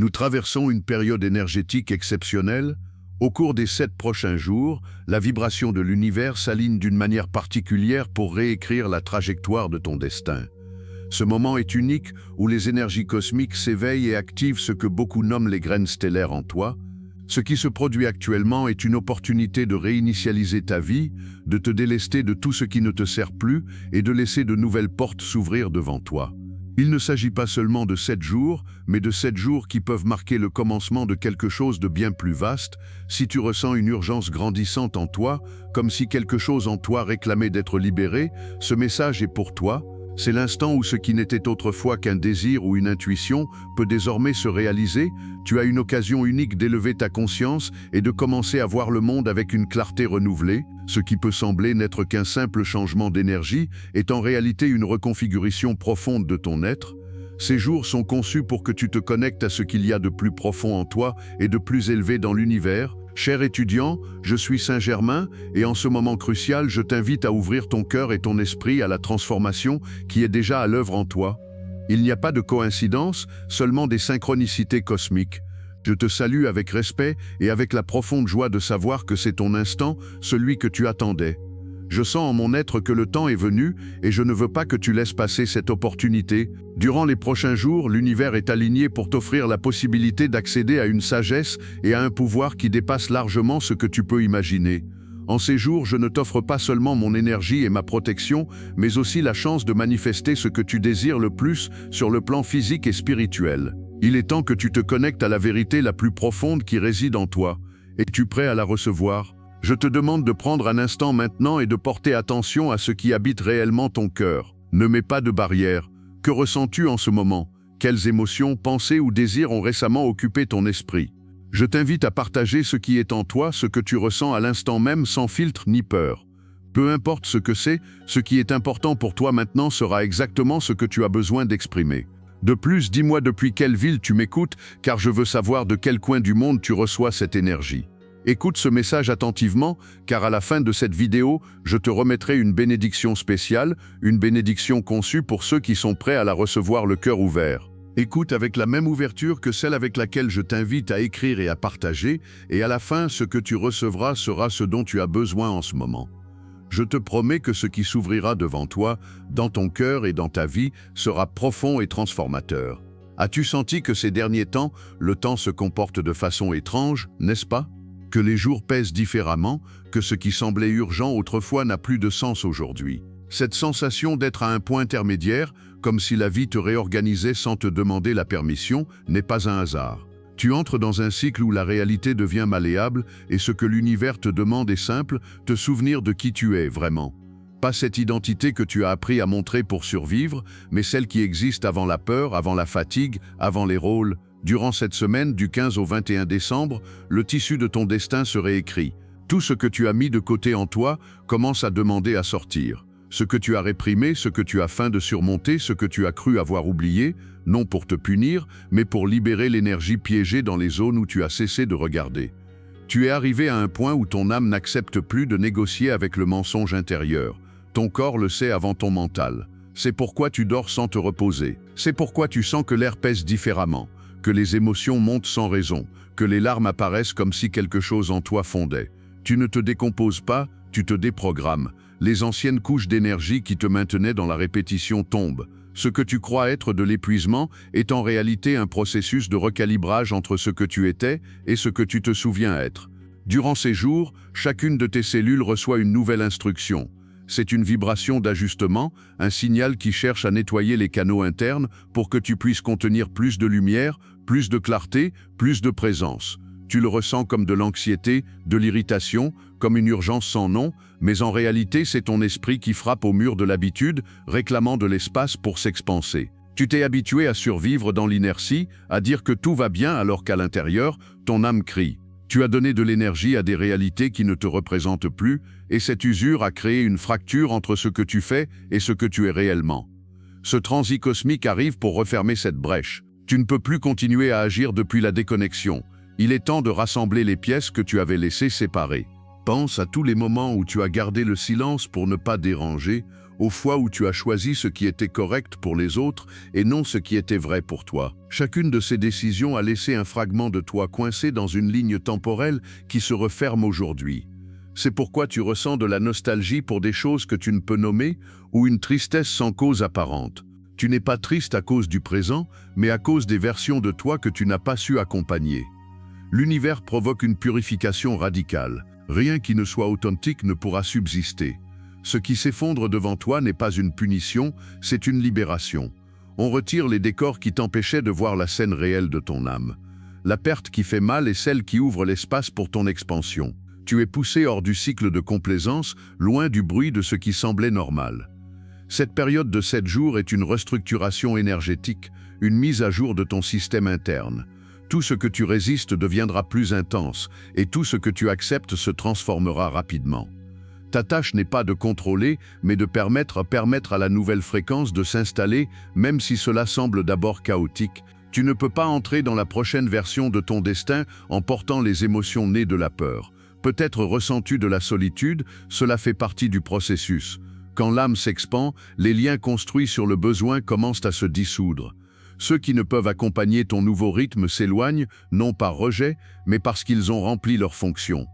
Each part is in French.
Nous traversons une période énergétique exceptionnelle. Au cours des 7 prochains jours, la vibration de l'univers s'aligne d'une manière particulière pour réécrire la trajectoire de ton destin. Ce moment est unique où les énergies cosmiques s'éveillent et activent ce que beaucoup nomment les graines stellaires en toi. Ce qui se produit actuellement est une opportunité de réinitialiser ta vie, de te délester de tout ce qui ne te sert plus et de laisser de nouvelles portes s'ouvrir devant toi. Il ne s'agit pas seulement de 7 jours, mais de 7 jours qui peuvent marquer le commencement de quelque chose de bien plus vaste. Si tu ressens une urgence grandissante en toi, comme si quelque chose en toi réclamait d'être libéré, ce message est pour toi. C'est l'instant où ce qui n'était autrefois qu'un désir ou une intuition peut désormais se réaliser. Tu as une occasion unique d'élever ta conscience et de commencer à voir le monde avec une clarté renouvelée. Ce qui peut sembler n'être qu'un simple changement d'énergie est en réalité une reconfiguration profonde de ton être. Ces jours sont conçus pour que tu te connectes à ce qu'il y a de plus profond en toi et de plus élevé dans l'univers. Cher étudiant, je suis Saint-Germain et en ce moment crucial, je t'invite à ouvrir ton cœur et ton esprit à la transformation qui est déjà à l'œuvre en toi. Il n'y a pas de coïncidence, seulement des synchronicités cosmiques. Je te salue avec respect et avec la profonde joie de savoir que c'est ton instant, celui que tu attendais. Je sens en mon être que le temps est venu et je ne veux pas que tu laisses passer cette opportunité. Durant les prochains jours, l'univers est aligné pour t'offrir la possibilité d'accéder à une sagesse et à un pouvoir qui dépasse largement ce que tu peux imaginer. En ces jours, je ne t'offre pas seulement mon énergie et ma protection, mais aussi la chance de manifester ce que tu désires le plus sur le plan physique et spirituel. Il est temps que tu te connectes à la vérité la plus profonde qui réside en toi. Es-tu prêt à la recevoir ? Je te demande de prendre un instant maintenant et de porter attention à ce qui habite réellement ton cœur. Ne mets pas de barrière. Que ressens-tu en ce moment? Quelles émotions, pensées ou désirs ont récemment occupé ton esprit? Je t'invite à partager ce qui est en toi, ce que tu ressens à l'instant même sans filtre ni peur. Peu importe ce que c'est, ce qui est important pour toi maintenant sera exactement ce que tu as besoin d'exprimer. De plus, dis-moi depuis quelle ville tu m'écoutes, car je veux savoir de quel coin du monde tu reçois cette énergie. Écoute ce message attentivement, car à la fin de cette vidéo, je te remettrai une bénédiction spéciale, une bénédiction conçue pour ceux qui sont prêts à la recevoir le cœur ouvert. Écoute avec la même ouverture que celle avec laquelle je t'invite à écrire et à partager, et à la fin, ce que tu recevras sera ce dont tu as besoin en ce moment. Je te promets que ce qui s'ouvrira devant toi, dans ton cœur et dans ta vie, sera profond et transformateur. As-tu senti que ces derniers temps, le temps se comporte de façon étrange, n'est-ce pas ? Que les jours pèsent différemment, que ce qui semblait urgent autrefois n'a plus de sens aujourd'hui. Cette sensation d'être à un point intermédiaire, comme si la vie te réorganisait sans te demander la permission, n'est pas un hasard. Tu entres dans un cycle où la réalité devient malléable et ce que l'univers te demande est simple, te souvenir de qui tu es vraiment. Pas cette identité que tu as appris à montrer pour survivre, mais celle qui existe avant la peur, avant la fatigue, avant les rôles. Durant cette semaine, du 15 au 21 décembre, le tissu de ton destin se réécrit. Tout ce que tu as mis de côté en toi commence à demander à sortir. Ce que tu as réprimé, ce que tu as faim de surmonter, ce que tu as cru avoir oublié, non pour te punir, mais pour libérer l'énergie piégée dans les zones où tu as cessé de regarder. Tu es arrivé à un point où ton âme n'accepte plus de négocier avec le mensonge intérieur. Ton corps le sait avant ton mental. C'est pourquoi tu dors sans te reposer. C'est pourquoi tu sens que l'air pèse différemment, que les émotions montent sans raison, que les larmes apparaissent comme si quelque chose en toi fondait. Tu ne te décomposes pas, tu te déprogrammes. Les anciennes couches d'énergie qui te maintenaient dans la répétition tombent. Ce que tu crois être de l'épuisement est en réalité un processus de recalibrage entre ce que tu étais et ce que tu te souviens être. Durant ces jours, chacune de tes cellules reçoit une nouvelle instruction. C'est une vibration d'ajustement, un signal qui cherche à nettoyer les canaux internes pour que tu puisses contenir plus de lumière, plus de clarté, plus de présence. Tu le ressens comme de l'anxiété, de l'irritation, comme une urgence sans nom, mais en réalité c'est ton esprit qui frappe au mur de l'habitude, réclamant de l'espace pour s'expanser. Tu t'es habitué à survivre dans l'inertie, à dire que tout va bien alors qu'à l'intérieur, ton âme crie. Tu as donné de l'énergie à des réalités qui ne te représentent plus, et cette usure a créé une fracture entre ce que tu fais et ce que tu es réellement. Ce transit cosmique arrive pour refermer cette brèche. Tu ne peux plus continuer à agir depuis la déconnexion. Il est temps de rassembler les pièces que tu avais laissées séparées. Pense à tous les moments où tu as gardé le silence pour ne pas déranger, aux fois où tu as choisi ce qui était correct pour les autres et non ce qui était vrai pour toi. Chacune de ces décisions a laissé un fragment de toi coincé dans une ligne temporelle qui se referme aujourd'hui. C'est pourquoi tu ressens de la nostalgie pour des choses que tu ne peux nommer ou une tristesse sans cause apparente. Tu n'es pas triste à cause du présent, mais à cause des versions de toi que tu n'as pas su accompagner. L'univers provoque une purification radicale. Rien qui ne soit authentique ne pourra subsister. Ce qui s'effondre devant toi n'est pas une punition, c'est une libération. On retire les décors qui t'empêchaient de voir la scène réelle de ton âme. La perte qui fait mal est celle qui ouvre l'espace pour ton expansion. Tu es poussé hors du cycle de complaisance, loin du bruit de ce qui semblait normal. Cette période de 7 jours est une restructuration énergétique, une mise à jour de ton système interne. Tout ce que tu résistes deviendra plus intense, et tout ce que tu acceptes se transformera rapidement. Ta tâche n'est pas de contrôler, mais de permettre à la nouvelle fréquence de s'installer, même si cela semble d'abord chaotique. Tu ne peux pas entrer dans la prochaine version de ton destin en portant les émotions nées de la peur. Peut-être ressens-tu de la solitude, cela fait partie du processus. Quand l'âme s'expand, les liens construits sur le besoin commencent à se dissoudre. Ceux qui ne peuvent accompagner ton nouveau rythme s'éloignent, non par rejet, mais parce qu'ils ont rempli leur fonction.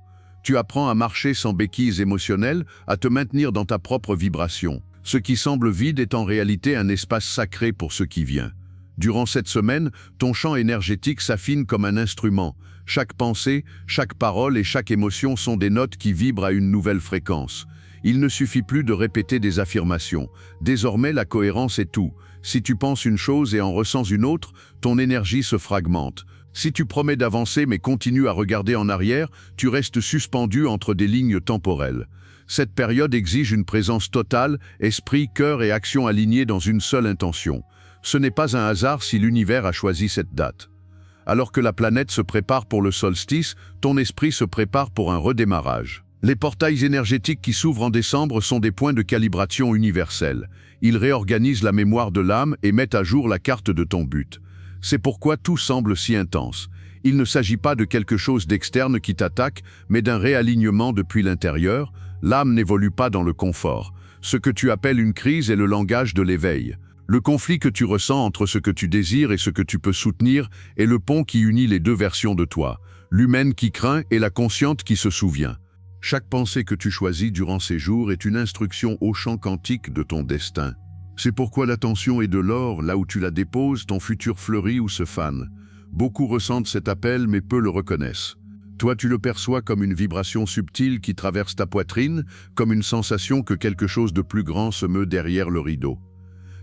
Tu apprends à marcher sans béquilles émotionnelles, à te maintenir dans ta propre vibration. Ce qui semble vide est en réalité un espace sacré pour ce qui vient. Durant cette semaine, ton champ énergétique s'affine comme un instrument. Chaque pensée, chaque parole et chaque émotion sont des notes qui vibrent à une nouvelle fréquence. Il ne suffit plus de répéter des affirmations. Désormais, la cohérence est tout. Si tu penses une chose et en ressens une autre, ton énergie se fragmente. Si tu promets d'avancer mais continues à regarder en arrière, tu restes suspendu entre des lignes temporelles. Cette période exige une présence totale, esprit, cœur et action alignés dans une seule intention. Ce n'est pas un hasard si l'univers a choisi cette date. Alors que la planète se prépare pour le solstice, ton esprit se prépare pour un redémarrage. Les portails énergétiques qui s'ouvrent en décembre sont des points de calibration universels. Ils réorganisent la mémoire de l'âme et mettent à jour la carte de ton but. C'est pourquoi tout semble si intense. Il ne s'agit pas de quelque chose d'externe qui t'attaque, mais d'un réalignement depuis l'intérieur. L'âme n'évolue pas dans le confort. Ce que tu appelles une crise est le langage de l'éveil. Le conflit que tu ressens entre ce que tu désires et ce que tu peux soutenir est le pont qui unit les deux versions de toi, l'humaine qui craint et la consciente qui se souvient. Chaque pensée que tu choisis durant ces jours est une instruction au champ quantique de ton destin. C'est pourquoi l'attention est de l'or, là où tu la déposes, ton futur fleurit ou se fane. Beaucoup ressentent cet appel, mais peu le reconnaissent. Toi, tu le perçois comme une vibration subtile qui traverse ta poitrine, comme une sensation que quelque chose de plus grand se meut derrière le rideau.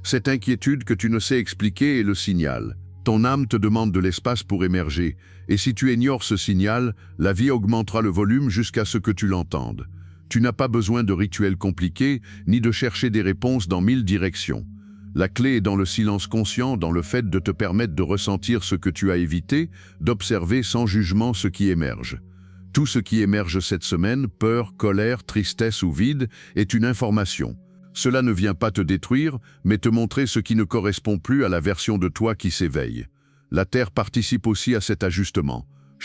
Cette inquiétude que tu ne sais expliquer est le signal. Ton âme te demande de l'espace pour émerger, et si tu ignores ce signal, la vie augmentera le volume jusqu'à ce que tu l'entendes. Tu n'as pas besoin de rituels compliqués, ni de chercher des réponses dans 1000 directions. La clé est dans le silence conscient, dans le fait de te permettre de ressentir ce que tu as évité, d'observer sans jugement ce qui émerge. Tout ce qui émerge cette semaine, peur, colère, tristesse ou vide, est une information. Cela ne vient pas te détruire, mais te montrer ce qui ne correspond plus à la version de toi qui s'éveille. La Terre participe aussi à cet ajustement.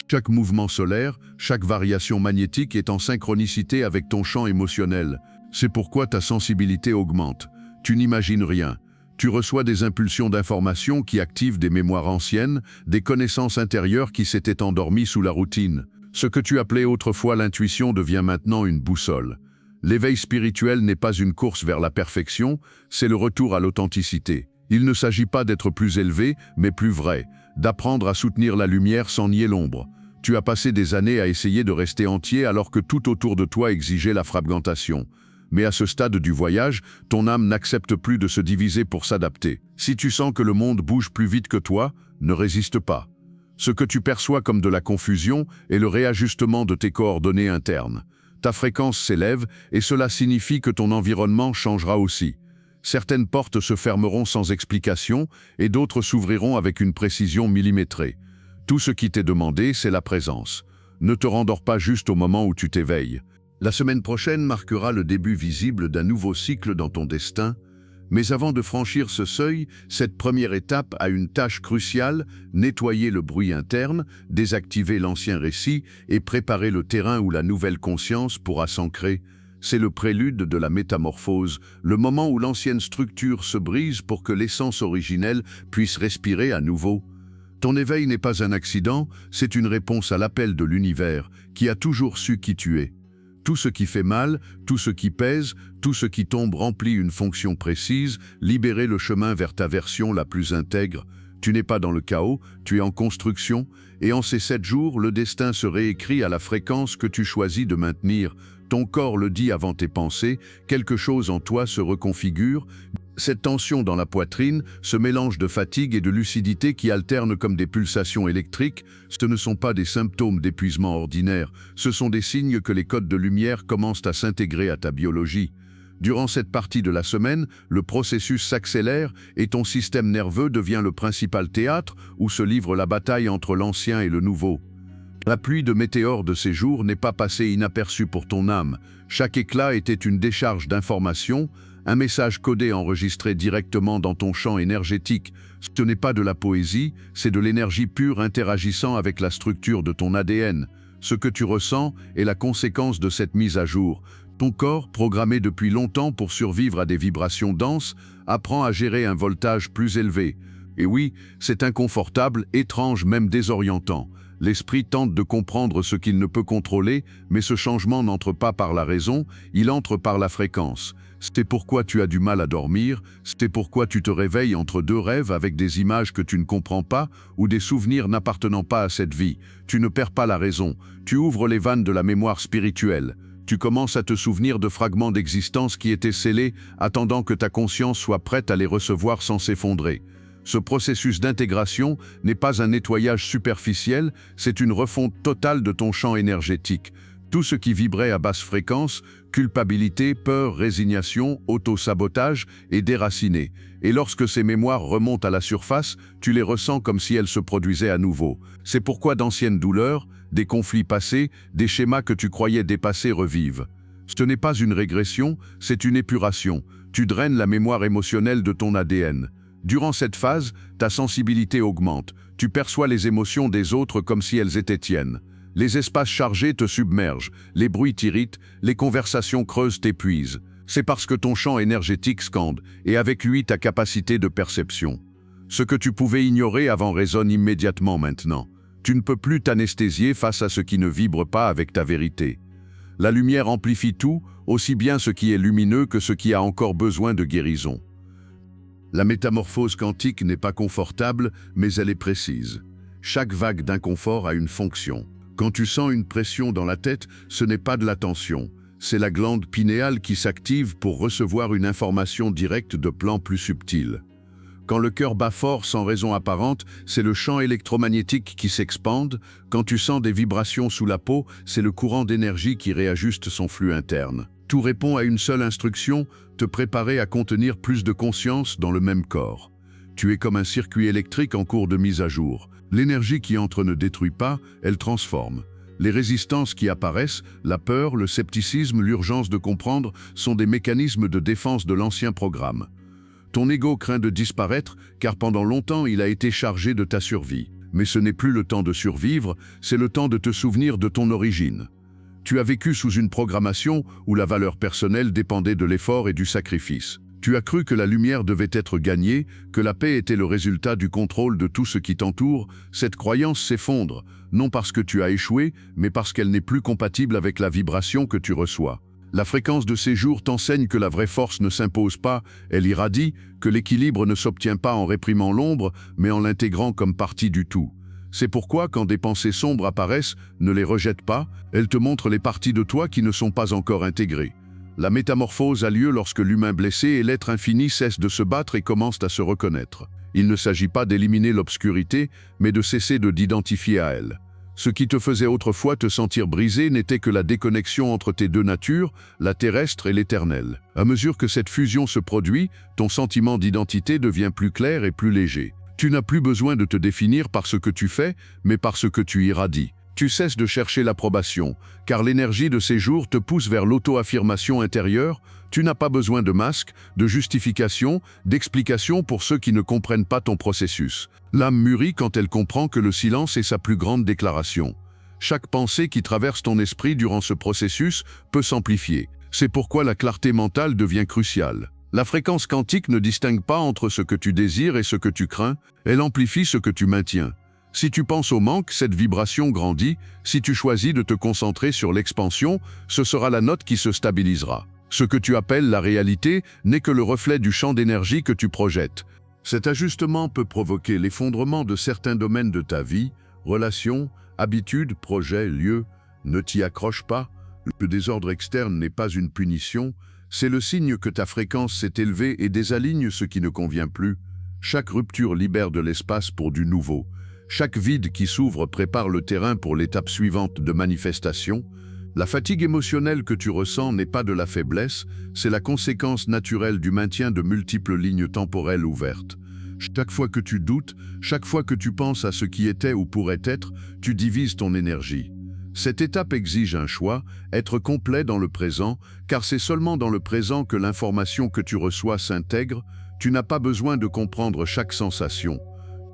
Chaque mouvement solaire, chaque variation magnétique est en synchronicité avec ton champ émotionnel. C'est pourquoi ta sensibilité augmente. Tu n'imagines rien. Tu reçois des impulsions d'information qui activent des mémoires anciennes, des connaissances intérieures qui s'étaient endormies sous la routine. Ce que tu appelais autrefois l'intuition devient maintenant une boussole. L'éveil spirituel n'est pas une course vers la perfection, c'est le retour à l'authenticité. Il ne s'agit pas d'être plus élevé, mais plus vrai, d'apprendre à soutenir la lumière sans nier l'ombre. Tu as passé des années à essayer de rester entier alors que tout autour de toi exigeait la fragmentation. Mais à ce stade du voyage, ton âme n'accepte plus de se diviser pour s'adapter. Si tu sens que le monde bouge plus vite que toi, ne résiste pas. Ce que tu perçois comme de la confusion est le réajustement de tes coordonnées internes. Ta fréquence s'élève et cela signifie que ton environnement changera aussi. Certaines portes se fermeront sans explication et d'autres s'ouvriront avec une précision millimétrée. Tout ce qui t'est demandé, c'est la présence. Ne te rendors pas juste au moment où tu t'éveilles. La semaine prochaine marquera le début visible d'un nouveau cycle dans ton destin, mais avant de franchir ce seuil, cette première étape a une tâche cruciale, nettoyer le bruit interne, désactiver l'ancien récit et préparer le terrain où la nouvelle conscience pourra s'ancrer. c'est le prélude de la métamorphose, le moment où l'ancienne structure se brise pour que l'essence originelle puisse respirer à nouveau. Ton éveil n'est pas un accident, c'est une réponse à l'appel de l'univers, qui a toujours su qui tu es. Tout ce qui fait mal, tout ce qui pèse, tout ce qui tombe remplit une fonction précise, libérer le chemin vers ta version la plus intègre. Tu n'es pas dans le chaos, tu es en construction, et en ces 7 jours, le destin se réécrit à la fréquence que tu choisis de maintenir. Ton corps le dit avant tes pensées, quelque chose en toi se reconfigure. Cette tension dans la poitrine, ce mélange de fatigue et de lucidité qui alternent comme des pulsations électriques, ce ne sont pas des symptômes d'épuisement ordinaire, ce sont des signes que les codes de lumière commencent à s'intégrer à ta biologie. Durant cette partie de la semaine, le processus s'accélère et ton système nerveux devient le principal théâtre où se livre la bataille entre l'ancien et le nouveau. La pluie de météores de ces jours n'est pas passée inaperçue pour ton âme. Chaque éclat était une décharge d'informations, un message codé enregistré directement dans ton champ énergétique. Ce n'est pas de la poésie, c'est de l'énergie pure interagissant avec la structure de ton ADN. Ce que tu ressens est la conséquence de cette mise à jour. Ton corps, programmé depuis longtemps pour survivre à des vibrations denses, apprend à gérer un voltage plus élevé. Et oui, c'est inconfortable, étrange, même désorientant. L'esprit tente de comprendre ce qu'il ne peut contrôler, mais ce changement n'entre pas par la raison, il entre par la fréquence. C'est pourquoi tu as du mal à dormir, c'est pourquoi tu te réveilles entre 2 rêves avec des images que tu ne comprends pas ou des souvenirs n'appartenant pas à cette vie. Tu ne perds pas la raison, tu ouvres les vannes de la mémoire spirituelle. Tu commences à te souvenir de fragments d'existence qui étaient scellés, attendant que ta conscience soit prête à les recevoir sans s'effondrer. Ce processus d'intégration n'est pas un nettoyage superficiel, c'est une refonte totale de ton champ énergétique. Tout ce qui vibrait à basse fréquence, culpabilité, peur, résignation, auto-sabotage, est déraciné. Et lorsque ces mémoires remontent à la surface, tu les ressens comme si elles se produisaient à nouveau. C'est pourquoi d'anciennes douleurs, des conflits passés, des schémas que tu croyais dépassés revivent. Ce n'est pas une régression, c'est une épuration. Tu draines la mémoire émotionnelle de ton ADN. Durant cette phase, ta sensibilité augmente. Tu perçois les émotions des autres comme si elles étaient tiennes. Les espaces chargés te submergent, les bruits t'irritent, les conversations creuses t'épuisent. C'est parce que ton champ énergétique scande, et avec lui ta capacité de perception. Ce que tu pouvais ignorer avant résonne immédiatement maintenant. Tu ne peux plus t'anesthésier face à ce qui ne vibre pas avec ta vérité. La lumière amplifie tout, aussi bien ce qui est lumineux que ce qui a encore besoin de guérison. La métamorphose quantique n'est pas confortable, mais elle est précise. Chaque vague d'inconfort a une fonction. Quand tu sens une pression dans la tête, ce n'est pas de la tension. C'est la glande pinéale qui s'active pour recevoir une information directe de plan plus subtil. Quand le cœur bat fort sans raison apparente, c'est le champ électromagnétique qui s'expande. Quand tu sens des vibrations sous la peau, c'est le courant d'énergie qui réajuste son flux interne. Tout répond à une seule instruction, te préparer à contenir plus de conscience dans le même corps. Tu es comme un circuit électrique en cours de mise à jour. L'énergie qui entre ne détruit pas, elle transforme. Les résistances qui apparaissent, la peur, le scepticisme, l'urgence de comprendre, sont des mécanismes de défense de l'ancien programme. Ton ego craint de disparaître, car pendant longtemps il a été chargé de ta survie. Mais ce n'est plus le temps de survivre, c'est le temps de te souvenir de ton origine. Tu as vécu sous une programmation où la valeur personnelle dépendait de l'effort et du sacrifice. Tu as cru que la lumière devait être gagnée, que la paix était le résultat du contrôle de tout ce qui t'entoure. Cette croyance s'effondre, non parce que tu as échoué, mais parce qu'elle n'est plus compatible avec la vibration que tu reçois. La fréquence de ces jours t'enseigne que la vraie force ne s'impose pas, elle irradie, que l'équilibre ne s'obtient pas en réprimant l'ombre, mais en l'intégrant comme partie du tout. C'est pourquoi, quand des pensées sombres apparaissent, ne les rejette pas, elles te montrent les parties de toi qui ne sont pas encore intégrées. La métamorphose a lieu lorsque l'humain blessé et l'être infini cessent de se battre et commencent à se reconnaître. Il ne s'agit pas d'éliminer l'obscurité, mais de cesser de t'identifier à elle. Ce qui te faisait autrefois te sentir brisé n'était que la déconnexion entre tes 2 natures, la terrestre et l'éternelle. À mesure que cette fusion se produit, ton sentiment d'identité devient plus clair et plus léger. Tu n'as plus besoin de te définir par ce que tu fais, mais par ce que tu irradies. Tu cesses de chercher l'approbation, car l'énergie de ces jours te pousse vers l'auto-affirmation intérieure. Tu n'as pas besoin de masque, de justification, d'explication pour ceux qui ne comprennent pas ton processus. L'âme mûrit quand elle comprend que le silence est sa plus grande déclaration. Chaque pensée qui traverse ton esprit durant ce processus peut s'amplifier. C'est pourquoi la clarté mentale devient cruciale. La fréquence quantique ne distingue pas entre ce que tu désires et ce que tu crains, elle amplifie ce que tu maintiens. Si tu penses au manque, cette vibration grandit. Si tu choisis de te concentrer sur l'expansion, ce sera la note qui se stabilisera. Ce que tu appelles la réalité n'est que le reflet du champ d'énergie que tu projettes. Cet ajustement peut provoquer l'effondrement de certains domaines de ta vie, relations, habitudes, projets, lieux. Ne t'y accroche pas. Le désordre externe n'est pas une punition, c'est le signe que ta fréquence s'est élevée et désaligne ce qui ne convient plus. Chaque rupture libère de l'espace pour du nouveau. Chaque vide qui s'ouvre prépare le terrain pour l'étape suivante de manifestation. La fatigue émotionnelle que tu ressens n'est pas de la faiblesse, c'est la conséquence naturelle du maintien de multiples lignes temporelles ouvertes. Chaque fois que tu doutes, chaque fois que tu penses à ce qui était ou pourrait être, tu divises ton énergie. Cette étape exige un choix, être complet dans le présent, car c'est seulement dans le présent que l'information que tu reçois s'intègre. Tu n'as pas besoin de comprendre chaque sensation.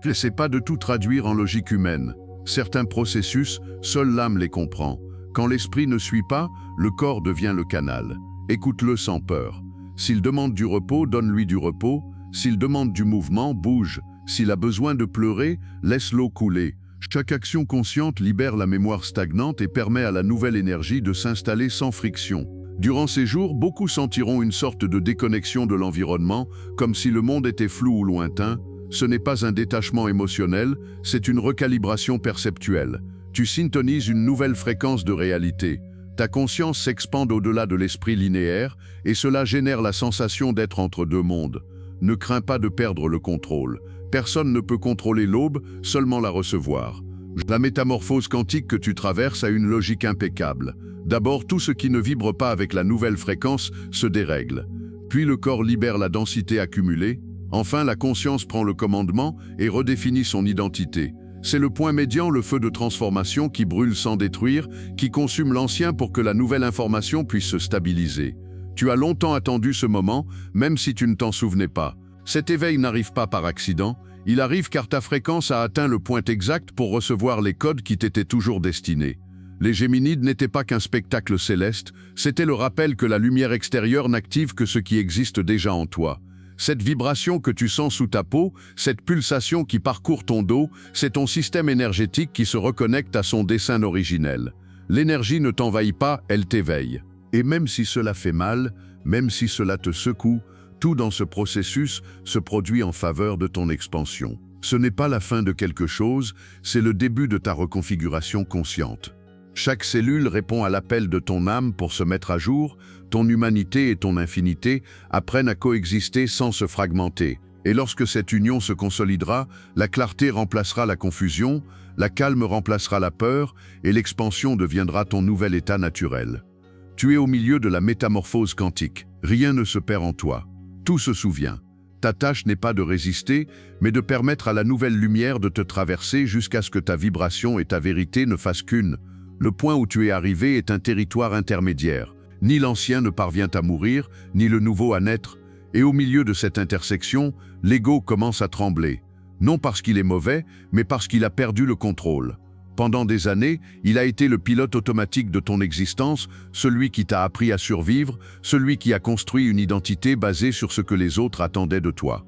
N'essaie pas de tout traduire en logique humaine. Certains processus, seule l'âme les comprend. Quand l'esprit ne suit pas, le corps devient le canal. Écoute-le sans peur. S'il demande du repos, donne-lui du repos. S'il demande du mouvement, bouge. S'il a besoin de pleurer, laisse l'eau couler. Chaque action consciente libère la mémoire stagnante et permet à la nouvelle énergie de s'installer sans friction. Durant ces jours, beaucoup sentiront une sorte de déconnexion de l'environnement, comme si le monde était flou ou lointain. Ce n'est pas un détachement émotionnel, c'est une recalibration perceptuelle. Tu syntonises une nouvelle fréquence de réalité. Ta conscience s'expande au-delà de l'esprit linéaire et cela génère la sensation d'être entre deux mondes. Ne crains pas de perdre le contrôle. Personne ne peut contrôler l'aube, seulement la recevoir. La métamorphose quantique que tu traverses a une logique impeccable. D'abord, tout ce qui ne vibre pas avec la nouvelle fréquence se dérègle. Puis le corps libère la densité accumulée. Enfin, la conscience prend le commandement et redéfinit son identité. C'est le point médian, le feu de transformation qui brûle sans détruire, qui consume l'ancien pour que la nouvelle information puisse se stabiliser. Tu as longtemps attendu ce moment, même si tu ne t'en souvenais pas. Cet éveil n'arrive pas par accident, il arrive car ta fréquence a atteint le point exact pour recevoir les codes qui t'étaient toujours destinés. Les Géminides n'étaient pas qu'un spectacle céleste, c'était le rappel que la lumière extérieure n'active que ce qui existe déjà en toi. Cette vibration que tu sens sous ta peau, cette pulsation qui parcourt ton dos, c'est ton système énergétique qui se reconnecte à son dessein originel. L'énergie ne t'envahit pas, elle t'éveille. Et même si cela fait mal, même si cela te secoue, tout dans ce processus se produit en faveur de ton expansion. Ce n'est pas la fin de quelque chose, c'est le début de ta reconfiguration consciente. Chaque cellule répond à l'appel de ton âme pour se mettre à jour, ton humanité et ton infinité apprennent à coexister sans se fragmenter. Et lorsque cette union se consolidera, la clarté remplacera la confusion, la calme remplacera la peur et l'expansion deviendra ton nouvel état naturel. Tu es au milieu de la métamorphose quantique, rien ne se perd en toi, tout se souvient. Ta tâche n'est pas de résister, mais de permettre à la nouvelle lumière de te traverser jusqu'à ce que ta vibration et ta vérité ne fassent qu'une. Le point où tu es arrivé est un territoire intermédiaire. Ni l'ancien ne parvient à mourir, ni le nouveau à naître. Et au milieu de cette intersection, l'ego commence à trembler. Non parce qu'il est mauvais, mais parce qu'il a perdu le contrôle. Pendant des années, il a été le pilote automatique de ton existence, celui qui t'a appris à survivre, celui qui a construit une identité basée sur ce que les autres attendaient de toi.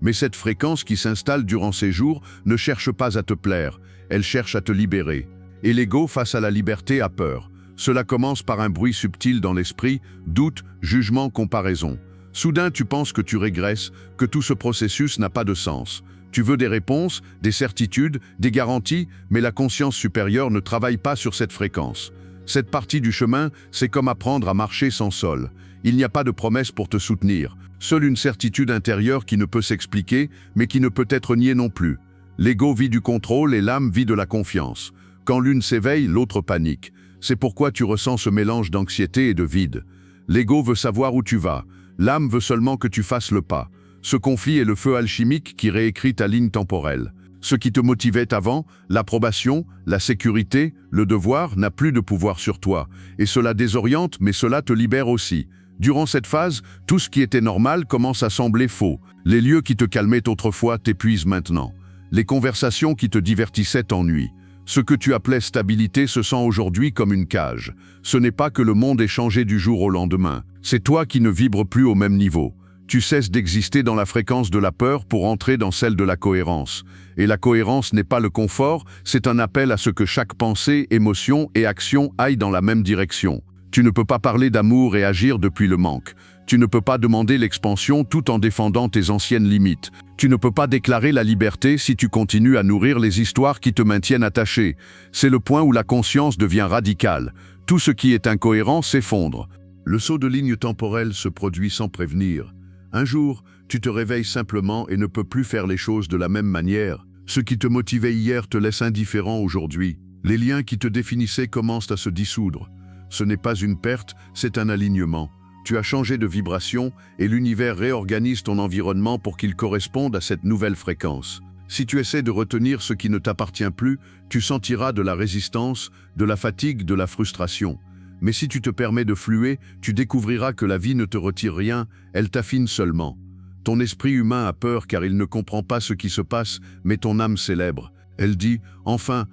Mais cette fréquence qui s'installe durant ces jours ne cherche pas à te plaire, elle cherche à te libérer. Et l'ego, face à la liberté, a peur. Cela commence par un bruit subtil dans l'esprit, doute, jugement, comparaison. Soudain, tu penses que tu régresses, que tout ce processus n'a pas de sens. Tu veux des réponses, des certitudes, des garanties, mais la conscience supérieure ne travaille pas sur cette fréquence. Cette partie du chemin, c'est comme apprendre à marcher sans sol. Il n'y a pas de promesse pour te soutenir. Seule une certitude intérieure qui ne peut s'expliquer, mais qui ne peut être niée non plus. L'ego vit du contrôle et l'âme vit de la confiance. Quand l'une s'éveille, l'autre panique. C'est pourquoi tu ressens ce mélange d'anxiété et de vide. L'ego veut savoir où tu vas. L'âme veut seulement que tu fasses le pas. Ce conflit est le feu alchimique qui réécrit ta ligne temporelle. Ce qui te motivait avant, l'approbation, la sécurité, le devoir, n'a plus de pouvoir sur toi. Et cela désoriente, mais cela te libère aussi. Durant cette phase, tout ce qui était normal commence à sembler faux. Les lieux qui te calmaient autrefois t'épuisent maintenant. Les conversations qui te divertissaient t'ennuient. Ce que tu appelais stabilité se sent aujourd'hui comme une cage. Ce n'est pas que le monde ait changé du jour au lendemain. C'est toi qui ne vibres plus au même niveau. Tu cesses d'exister dans la fréquence de la peur pour entrer dans celle de la cohérence. Et la cohérence n'est pas le confort, c'est un appel à ce que chaque pensée, émotion et action aillent dans la même direction. Tu ne peux pas parler d'amour et agir depuis le manque. Tu ne peux pas demander l'expansion tout en défendant tes anciennes limites. Tu ne peux pas déclarer la liberté si tu continues à nourrir les histoires qui te maintiennent attaché. C'est le point où la conscience devient radicale. Tout ce qui est incohérent s'effondre. Le saut de ligne temporelle se produit sans prévenir. Un jour, tu te réveilles simplement et ne peux plus faire les choses de la même manière. Ce qui te motivait hier te laisse indifférent aujourd'hui. Les liens qui te définissaient commencent à se dissoudre. Ce n'est pas une perte, c'est un alignement. Tu as changé de vibration et l'univers réorganise ton environnement pour qu'il corresponde à cette nouvelle fréquence. Si tu essaies de retenir ce qui ne t'appartient plus, tu sentiras de la résistance, de la fatigue, de la frustration. Mais si tu te permets de fluer, tu découvriras que la vie ne te retire rien, elle t'affine seulement. Ton esprit humain a peur car il ne comprend pas ce qui se passe, mais ton âme célèbre. Elle dit « Enfin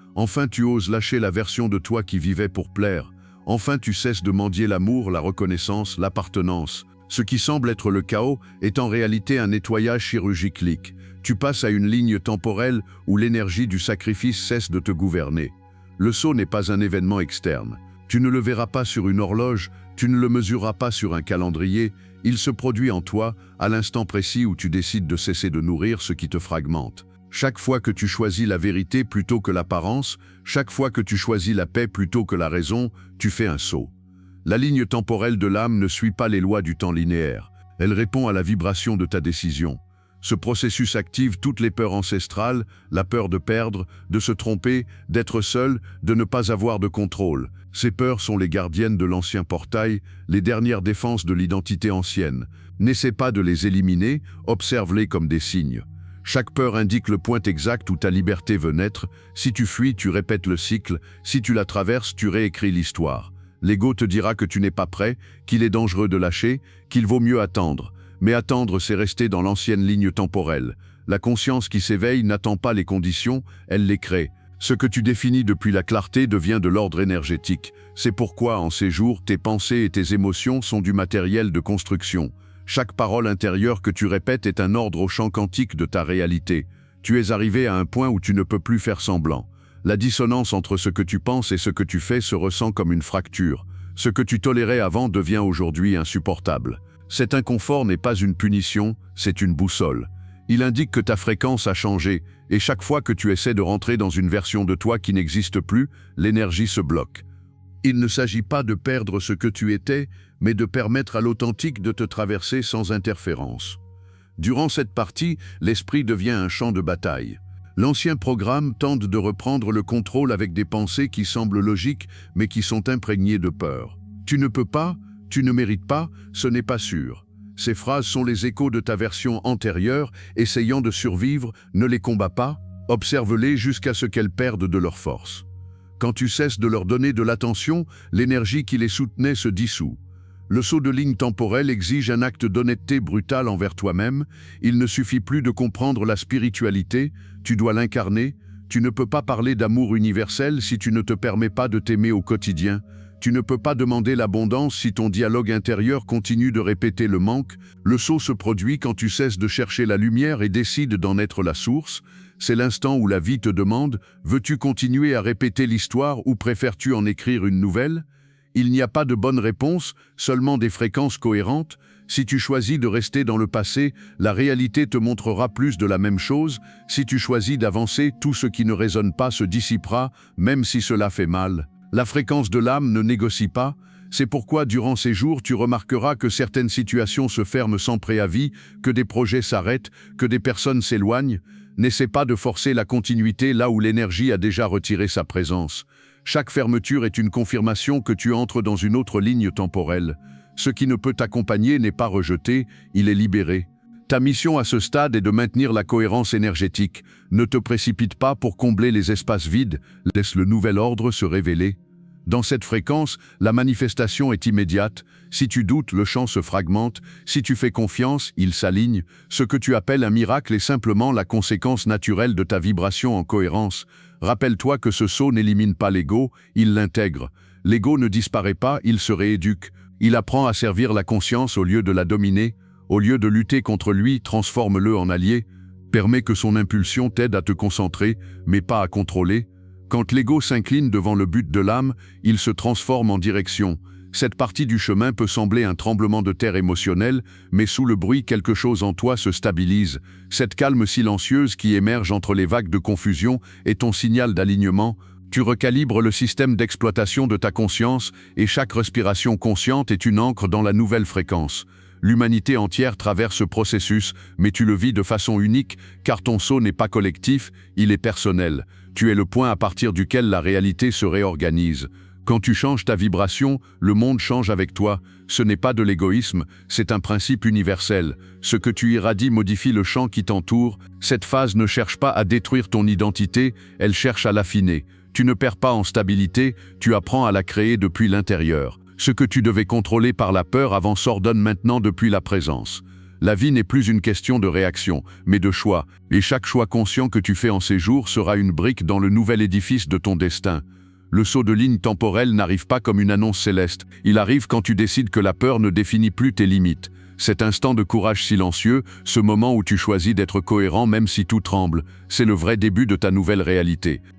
tu oses lâcher la version de toi qui vivait pour plaire. Enfin tu cesses de mendier l'amour, la reconnaissance, l'appartenance. Ce qui semble être le chaos est en réalité un nettoyage chirurgicalique. Tu passes à une ligne temporelle où l'énergie du sacrifice cesse de te gouverner. Le saut n'est pas un événement externe. Tu ne le verras pas sur une horloge, tu ne le mesureras pas sur un calendrier. Il se produit en toi, à l'instant précis où tu décides de cesser de nourrir ce qui te fragmente. Chaque fois que tu choisis la vérité plutôt que l'apparence, chaque fois que tu choisis la paix plutôt que la raison, tu fais un saut. La ligne temporelle de l'âme ne suit pas les lois du temps linéaire. Elle répond à la vibration de ta décision. Ce processus active toutes les peurs ancestrales, la peur de perdre, de se tromper, d'être seul, de ne pas avoir de contrôle. Ces peurs sont les gardiennes de l'ancien portail, les dernières défenses de l'identité ancienne. N'essaie pas de les éliminer, observe-les comme des signes. Chaque peur indique le point exact où ta liberté veut naître. Si tu fuis, tu répètes le cycle. Si tu la traverses, tu réécris l'histoire. L'ego te dira que tu n'es pas prêt, qu'il est dangereux de lâcher, qu'il vaut mieux attendre. Mais attendre, c'est rester dans l'ancienne ligne temporelle. La conscience qui s'éveille n'attend pas les conditions, elle les crée. Ce que tu définis depuis la clarté devient de l'ordre énergétique. C'est pourquoi, en ces jours, tes pensées et tes émotions sont du matériel de construction. Chaque parole intérieure que tu répètes est un ordre au champ quantique de ta réalité. Tu es arrivé à un point où tu ne peux plus faire semblant. La dissonance entre ce que tu penses et ce que tu fais se ressent comme une fracture. Ce que tu tolérais avant devient aujourd'hui insupportable. Cet inconfort n'est pas une punition, c'est une boussole. Il indique que ta fréquence a changé, et chaque fois que tu essaies de rentrer dans une version de toi qui n'existe plus, l'énergie se bloque. Il ne s'agit pas de perdre ce que tu étais, mais de permettre à l'authentique de te traverser sans interférence. Durant cette partie, l'esprit devient un champ de bataille. L'ancien programme tente de reprendre le contrôle avec des pensées qui semblent logiques, mais qui sont imprégnées de peur. Tu ne peux pas, tu ne mérites pas, ce n'est pas sûr. Ces phrases sont les échos de ta version antérieure, essayant de survivre, ne les combats pas, observe-les jusqu'à ce qu'elles perdent de leur force. Quand tu cesses de leur donner de l'attention, l'énergie qui les soutenait se dissout. Le saut de ligne temporelle exige un acte d'honnêteté brutale envers toi-même. Il ne suffit plus de comprendre la spiritualité, tu dois l'incarner. Tu ne peux pas parler d'amour universel si tu ne te permets pas de t'aimer au quotidien. Tu ne peux pas demander l'abondance si ton dialogue intérieur continue de répéter le manque. Le saut se produit quand tu cesses de chercher la lumière et décides d'en être la source. C'est l'instant où la vie te demande « Veux-tu continuer à répéter l'histoire ou préfères-tu en écrire une nouvelle ?» Il n'y a pas de bonne réponse, seulement des fréquences cohérentes. Si tu choisis de rester dans le passé, la réalité te montrera plus de la même chose. Si tu choisis d'avancer, tout ce qui ne résonne pas se dissipera, même si cela fait mal. La fréquence de l'âme ne négocie pas. C'est pourquoi durant ces jours, tu remarqueras que certaines situations se ferment sans préavis, que des projets s'arrêtent, que des personnes s'éloignent. N'essaie pas de forcer la continuité là où l'énergie a déjà retiré sa présence. Chaque fermeture est une confirmation que tu entres dans une autre ligne temporelle. Ce qui ne peut t'accompagner n'est pas rejeté, il est libéré. Ta mission à ce stade est de maintenir la cohérence énergétique. Ne te précipite pas pour combler les espaces vides, laisse le nouvel ordre se révéler. Dans cette fréquence, la manifestation est immédiate. Si tu doutes, le champ se fragmente. Si tu fais confiance, il s'aligne. Ce que tu appelles un miracle est simplement la conséquence naturelle de ta vibration en cohérence. Rappelle-toi que ce saut n'élimine pas l'ego, il l'intègre. L'ego ne disparaît pas, il se rééduque. Il apprend à servir la conscience au lieu de la dominer. Au lieu de lutter contre lui, transforme-le en allié. Permets que son impulsion t'aide à te concentrer, mais pas à contrôler. Quand l'ego s'incline devant le but de l'âme, il se transforme en direction. Cette partie du chemin peut sembler un tremblement de terre émotionnel, mais sous le bruit, quelque chose en toi se stabilise. Cette calme silencieuse qui émerge entre les vagues de confusion est ton signal d'alignement. Tu recalibres le système d'exploitation de ta conscience et chaque respiration consciente est une ancre dans la nouvelle fréquence. L'humanité entière traverse ce processus, mais tu le vis de façon unique, car ton saut n'est pas collectif, il est personnel. Tu es le point à partir duquel la réalité se réorganise. Quand tu changes ta vibration, le monde change avec toi. Ce n'est pas de l'égoïsme, c'est un principe universel. Ce que tu irradies modifie le champ qui t'entoure. Cette phase ne cherche pas à détruire ton identité, elle cherche à l'affiner. Tu ne perds pas en stabilité, tu apprends à la créer depuis l'intérieur. Ce que tu devais contrôler par la peur avant s'ordonne maintenant depuis la présence. La vie n'est plus une question de réaction, mais de choix, et chaque choix conscient que tu fais en ces jours sera une brique dans le nouvel édifice de ton destin. Le saut de ligne temporelle n'arrive pas comme une annonce céleste, il arrive quand tu décides que la peur ne définit plus tes limites. Cet instant de courage silencieux, ce moment où tu choisis d'être cohérent même si tout tremble, c'est le vrai début de ta nouvelle réalité.